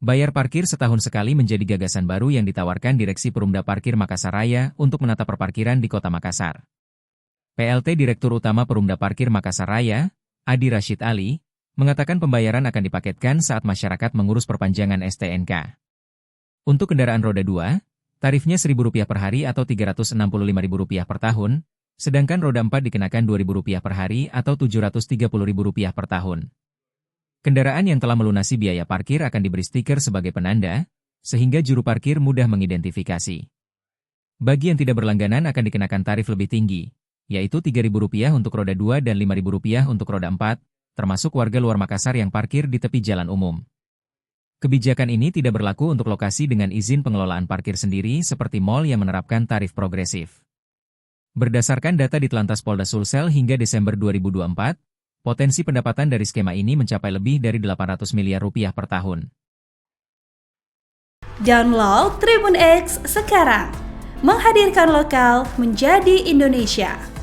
Bayar parkir setahun sekali menjadi gagasan baru yang ditawarkan Direksi Perumda Parkir Makassar Raya untuk menata perparkiran di Kota Makassar. PLT Direktur Utama Perumda Parkir Makassar Raya, Adi Rashid Ali, mengatakan pembayaran akan dipaketkan saat masyarakat mengurus perpanjangan STNK. Untuk kendaraan roda 2, tarifnya Rp1.000 per hari atau Rp365.000 per tahun, sedangkan roda 4 dikenakan Rp2.000 per hari atau Rp730.000 per tahun. Kendaraan yang telah melunasi biaya parkir akan diberi stiker sebagai penanda, sehingga juru parkir mudah mengidentifikasi. Bagi yang tidak berlangganan akan dikenakan tarif lebih tinggi, yaitu Rp3.000 untuk roda 2 dan Rp5.000 untuk roda 4, termasuk warga luar Makassar yang parkir di tepi jalan umum. Kebijakan ini tidak berlaku untuk lokasi dengan izin pengelolaan parkir sendiri seperti mal yang menerapkan tarif progresif. Berdasarkan data di Telantas Polda Sulsel hingga Desember 2024, potensi pendapatan dari skema ini mencapai lebih dari Rp800 miliar per tahun. Download Tribun X sekarang, menghadirkan lokal menjadi Indonesia.